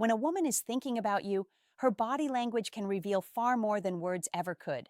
When a woman is thinking about you, her body language can reveal far more than words ever could.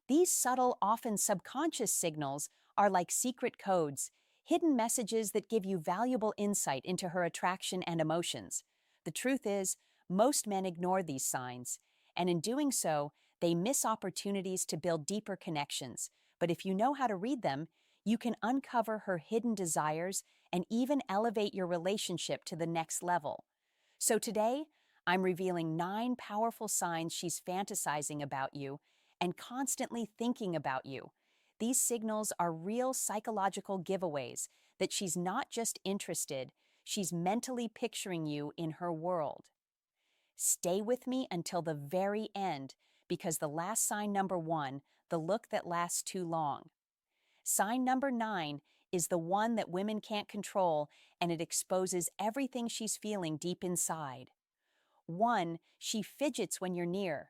These subtle, often subconscious signals are like secret codes, hidden messages that give you valuable insight into her attraction and emotions. The truth is, most men ignore these signs, and in doing so, they miss opportunities to build deeper connections. But if you know how to read them, you can uncover her hidden desires and even elevate your relationship to the next level. So today, I'm revealing 9 powerful signs she's fantasizing about you and constantly thinking about you. These signals are real psychological giveaways that she's not just interested, she's mentally picturing you in her world. Stay with me until the very end, because the last sign number 1, the look that lasts too long. Sign number 9 is the one that women can't control, and it exposes everything she's feeling deep inside. 1, she fidgets when you're near.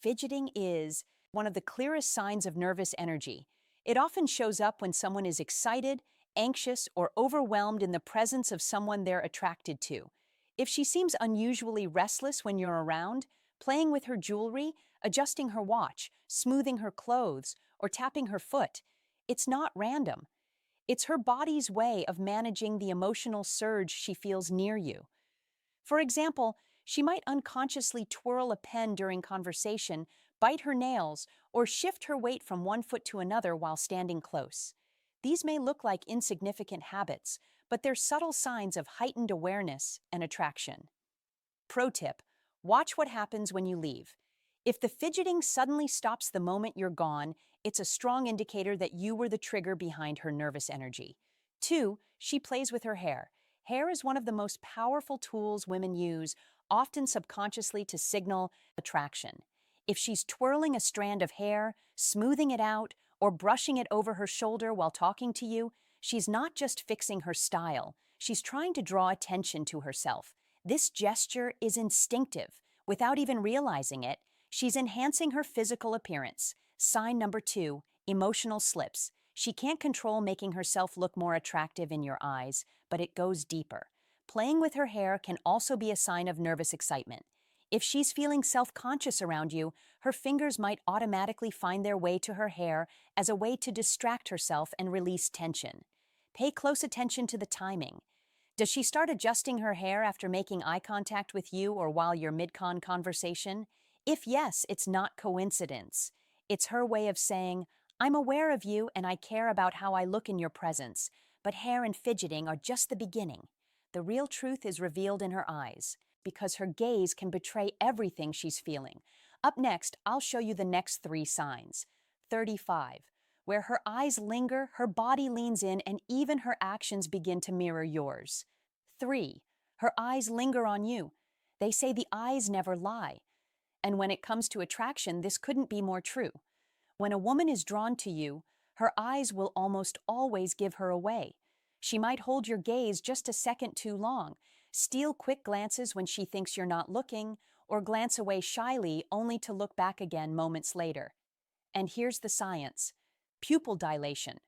Fidgeting is one of the clearest signs of nervous energy. It often shows up when someone is excited, anxious, or overwhelmed in the presence of someone they're attracted to. If she seems unusually restless when you're around, playing with her jewelry, adjusting her watch, smoothing her clothes, or tapping her foot, it's not random. It's her body's way of managing the emotional surge she feels near you. For example, she might unconsciously twirl a pen during conversation, bite her nails, or shift her weight from one foot to another while standing close. These may look like insignificant habits, but they're subtle signs of heightened awareness and attraction. Pro tip: watch what happens when you leave. If the fidgeting suddenly stops the moment you're gone, it's a strong indicator that you were the trigger behind her nervous energy. 2, she plays with her hair. Hair is one of the most powerful tools women use, often subconsciously to signal attraction. If she's twirling a strand of hair, smoothing it out, or brushing it over her shoulder while talking to you, she's not just fixing her style, she's trying to draw attention to herself. This gesture is instinctive. Without even realizing it, she's enhancing her physical appearance. Sign number 2, emotional slips. She can't control making herself look more attractive in your eyes, but it goes deeper. Playing with her hair can also be a sign of nervous excitement. If she's feeling self-conscious around you, her fingers might automatically find their way to her hair as a way to distract herself and release tension. Pay close attention to the timing. Does she start adjusting her hair after making eye contact with you or while you're mid-con conversation? If yes, it's not coincidence. It's her way of saying, "I'm aware of you and I care about how I look in your presence," but hair and fidgeting are just the beginning. The real truth is revealed in her eyes, because her gaze can betray everything she's feeling. Up next, I'll show you the next 3 signs. 35. Where her eyes linger, her body leans in, and even her actions begin to mirror yours. 3. Her eyes linger on you. They say the eyes never lie. And when it comes to attraction, this couldn't be more true. When a woman is drawn to you, her eyes will almost always give her away. She might hold your gaze just a second too long, steal quick glances when she thinks you're not looking, or glance away shyly only to look back again moments later. And here's the science: pupil dilation.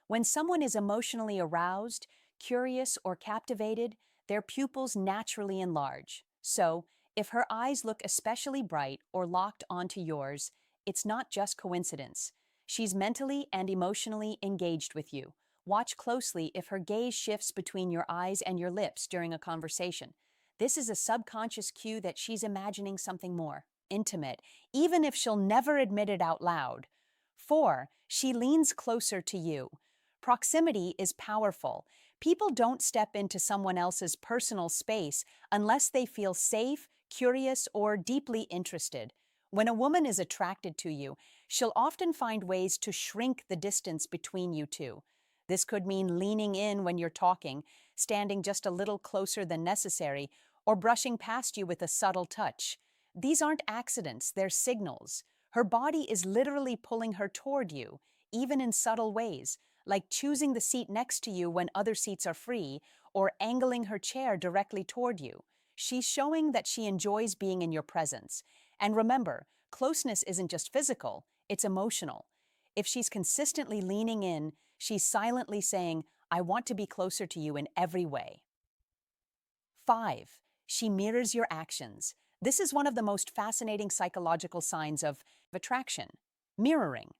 When someone is emotionally aroused, curious, or captivated, their pupils naturally enlarge. So, if her eyes look especially bright or locked onto yours, it's not just coincidence. She's mentally and emotionally engaged with you. Watch closely if her gaze shifts between your eyes and your lips during a conversation. This is a subconscious cue that she's imagining something more intimate, even if she'll never admit it out loud. 4, she leans closer to you. Proximity is powerful. People don't step into someone else's personal space unless they feel safe, curious, or deeply interested. When a woman is attracted to you, she'll often find ways to shrink the distance between you two. This could mean leaning in when you're talking, standing just a little closer than necessary, or brushing past you with a subtle touch. These aren't accidents, they're signals. Her body is literally pulling her toward you, even in subtle ways, like choosing the seat next to you when other seats are free, or angling her chair directly toward you. She's showing that she enjoys being in your presence. And remember, closeness isn't just physical, it's emotional. If she's consistently leaning in, she's silently saying, "I want to be closer to you in every way." 5, She mirrors your actions. This is one of the most fascinating psychological signs of attraction. Mirroring.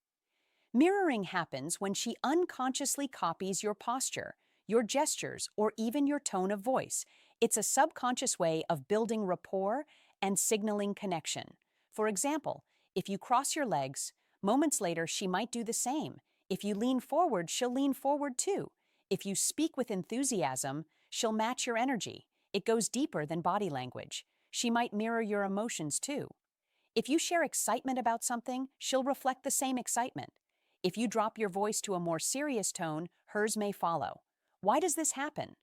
Mirroring happens when she unconsciously copies your posture, your gestures, or even your tone of voice. It's a subconscious way of building rapport and signaling connection. For example, if you cross your legs, moments later she might do the same. If you lean forward, she'll lean forward too. If you speak with enthusiasm, she'll match your energy. It goes deeper than body language. She might mirror your emotions too. If you share excitement about something, she'll reflect the same excitement. If you drop your voice to a more serious tone, hers may follow. Why does this happen?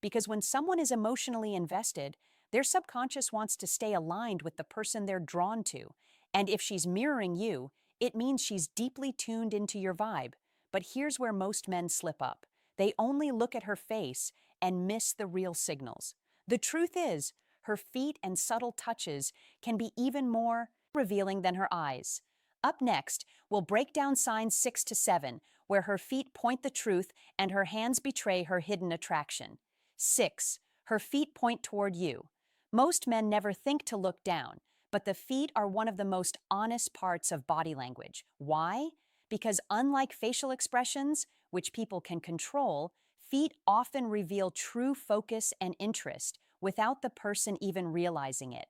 Because when someone is emotionally invested, their subconscious wants to stay aligned with the person they're drawn to. And if she's mirroring you, it means she's deeply tuned into your vibe. But here's where most men slip up. They only look at her face and miss the real signals. The truth is, her feet and subtle touches can be even more revealing than her eyes. Up next, we'll break down signs 6 to 7, where her feet point the truth and her hands betray her hidden attraction. 6. Her feet point toward you. Most men never think to look down, but the feet are one of the most honest parts of body language. Why? Because unlike facial expressions, which people can control, feet often reveal true focus and interest without the person even realizing it.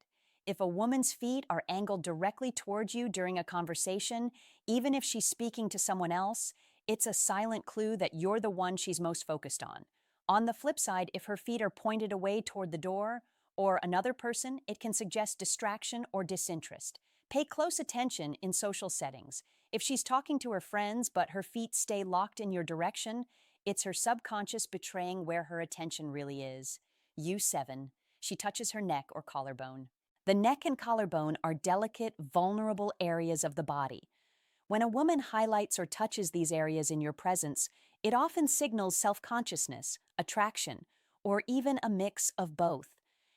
If a woman's feet are angled directly towards you during a conversation, even if she's speaking to someone else, it's a silent clue that you're the one she's most focused on. On the flip side, if her feet are pointed away toward the door or another person, it can suggest distraction or disinterest. Pay close attention in social settings. If she's talking to her friends but her feet stay locked in your direction, it's her subconscious betraying where her attention really is. U7. She touches her neck or collarbone. The neck and collarbone are delicate, vulnerable areas of the body. When a woman highlights or touches these areas in your presence, it often signals self-consciousness, attraction, or even a mix of both.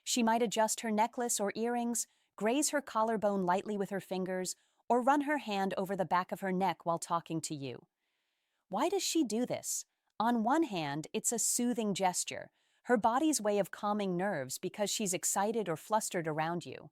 She might adjust her necklace or earrings, graze her collarbone lightly with her fingers, or run her hand over the back of her neck while talking to you. Why does she do this? On one hand, it's a soothing gesture, her body's way of calming nerves because she's excited or flustered around you.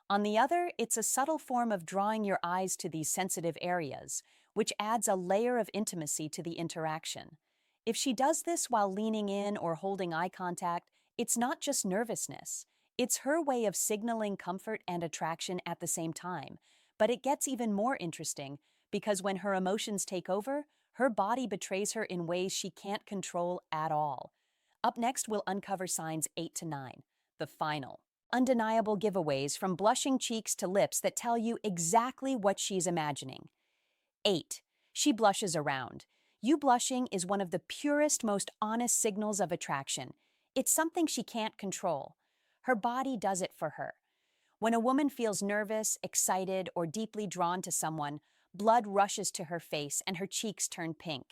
On the other, it's a subtle form of drawing your eyes to these sensitive areas, which adds a layer of intimacy to the interaction. If she does this while leaning in or holding eye contact, it's not just nervousness. It's her way of signaling comfort and attraction at the same time. But it gets even more interesting because when her emotions take over, her body betrays her in ways she can't control at all. Up next, we'll uncover signs 8 to 9, the final. Undeniable giveaways from blushing cheeks to lips that tell you exactly what she's imagining. 8. She blushes around. You blushing is one of the purest, most honest signals of attraction. It's something she can't control. Her body does it for her. When a woman feels nervous, excited, or deeply drawn to someone, blood rushes to her face and her cheeks turn pink.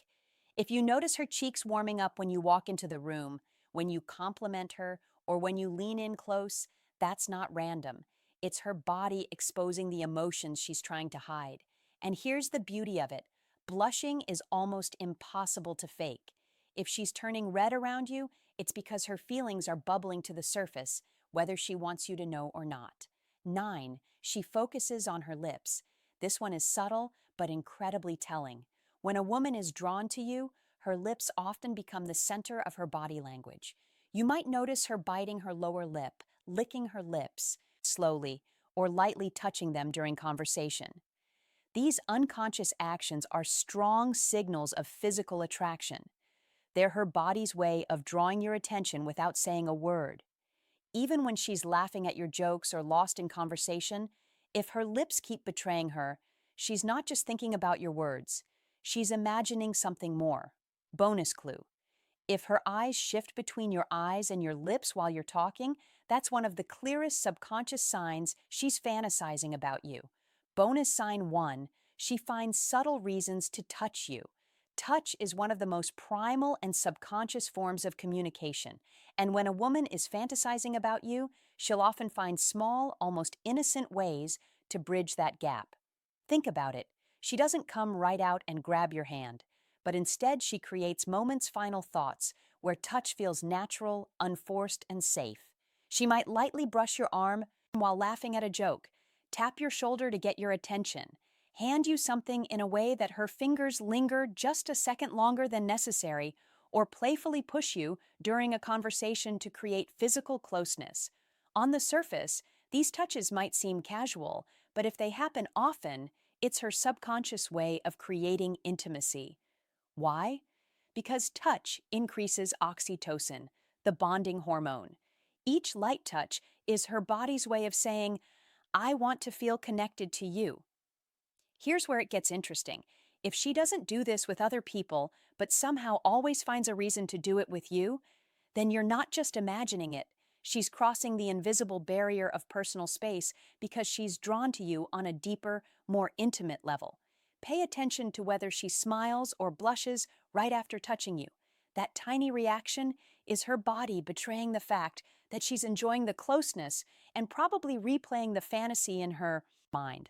If you notice her cheeks warming up when you walk into the room, when you compliment her, or when you lean in close, that's not random. It's her body exposing the emotions she's trying to hide. And here's the beauty of it. Blushing is almost impossible to fake. If she's turning red around you, it's because her feelings are bubbling to the surface, whether she wants you to know or not. 9. She focuses on her lips. This one is subtle, but incredibly telling. When a woman is drawn to you, her lips often become the center of her body language. You might notice her biting her lower lip, licking her lips slowly, or lightly touching them during conversation. These unconscious actions are strong signals of physical attraction. They're her body's way of drawing your attention without saying a word. Even when she's laughing at your jokes or lost in conversation, if her lips keep betraying her, she's not just thinking about your words. She's imagining something more. Bonus clue. If her eyes shift between your eyes and your lips while you're talking, that's one of the clearest subconscious signs she's fantasizing about you. Bonus sign 1, she finds subtle reasons to touch you. Touch is one of the most primal and subconscious forms of communication, and when a woman is fantasizing about you, she'll often find small, almost innocent ways to bridge that gap. Think about it. She doesn't come right out and grab your hand, but instead she creates moments, final thoughts, where touch feels natural, unforced, and safe. She might lightly brush your arm while laughing at a joke, tap your shoulder to get your attention, hand you something in a way that her fingers linger just a second longer than necessary, or playfully push you during a conversation to create physical closeness. On the surface, these touches might seem casual, but if they happen often, it's her subconscious way of creating intimacy. Why? Because touch increases oxytocin, the bonding hormone. Each light touch is her body's way of saying, I want to feel connected to you. Here's where it gets interesting. If she doesn't do this with other people, but somehow always finds a reason to do it with you, then you're not just imagining it. She's crossing the invisible barrier of personal space because she's drawn to you on a deeper, more intimate level. Pay attention to whether she smiles or blushes right after touching you. That tiny reaction is her body betraying the fact that she's enjoying the closeness and probably replaying the fantasy in her mind.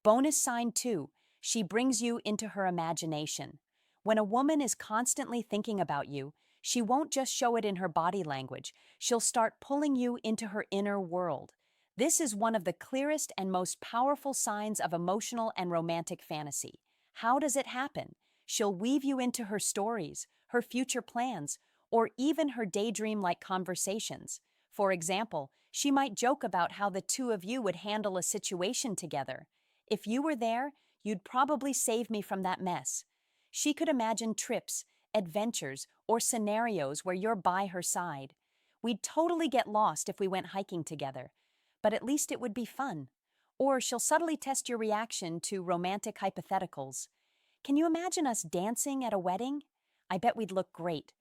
Bonus sign 2, she brings you into her imagination. When a woman is constantly thinking about you, she won't just show it in her body language, she'll start pulling you into her inner world. This is one of the clearest and most powerful signs of emotional and romantic fantasy. How does it happen? She'll weave you into her stories, her future plans, or even her daydream-like conversations. For example, she might joke about how the two of you would handle a situation together. If you were there, you'd probably save me from that mess. She could imagine trips, adventures, or scenarios where you're by her side. We'd totally get lost if we went hiking together, but at least it would be fun. Or she'll subtly test your reaction to romantic hypotheticals. Can you imagine us dancing at a wedding? I bet we'd look great.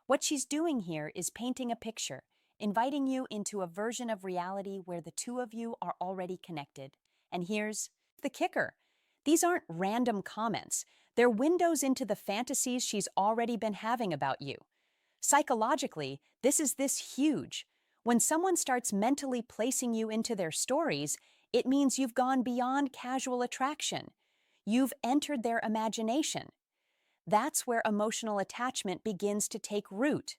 What she's doing here is painting a picture, inviting you into a version of reality where the two of you are already connected. And here's the kicker. These aren't random comments. They're windows into the fantasies she's already been having about you. Psychologically, this is huge. When someone starts mentally placing you into their stories, it means you've gone beyond casual attraction. You've entered their imagination. That's where emotional attachment begins to take root.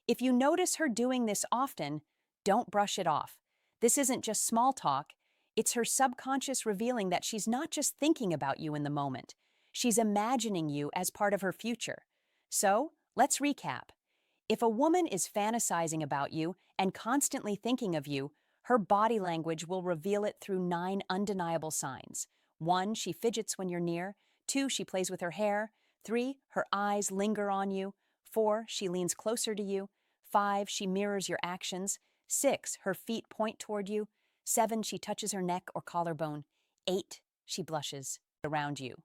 If you notice her doing this often, don't brush it off. This isn't just small talk. It's her subconscious revealing that she's not just thinking about you in the moment. She's imagining you as part of her future. So, let's recap. If a woman is fantasizing about you and constantly thinking of you, her body language will reveal it through 9 undeniable signs. 1, she fidgets when you're near. 2, she plays with her hair. 3, her eyes linger on you. 4, she leans closer to you. 5, she mirrors your actions. 6, her feet point toward you. 7, she touches her neck or collarbone. 8, she blushes around you.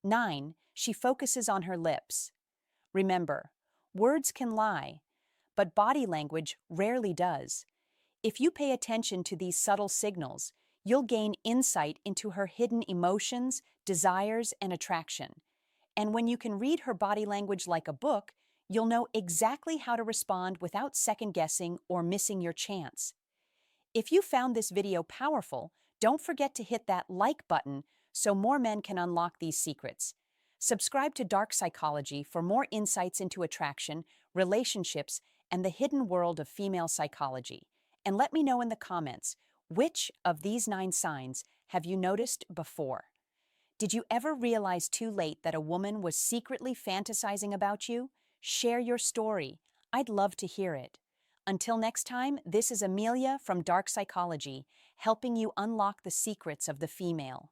9, she focuses on her lips. Remember, words can lie, but body language rarely does. If you pay attention to these subtle signals, you'll gain insight into her hidden emotions, desires, and attraction. And when you can read her body language like a book, you'll know exactly how to respond without second-guessing or missing your chance. If you found this video powerful, don't forget to hit that like button so more men can unlock these secrets. Subscribe to Dark Psychology for more insights into attraction, relationships, and the hidden world of female psychology. And let me know in the comments, which of these 9 signs have you noticed before? Did you ever realize too late that a woman was secretly fantasizing about you? Share your story. I'd love to hear it. Until next time, this is Amelia from Dark Psychology, helping you unlock the secrets of the female.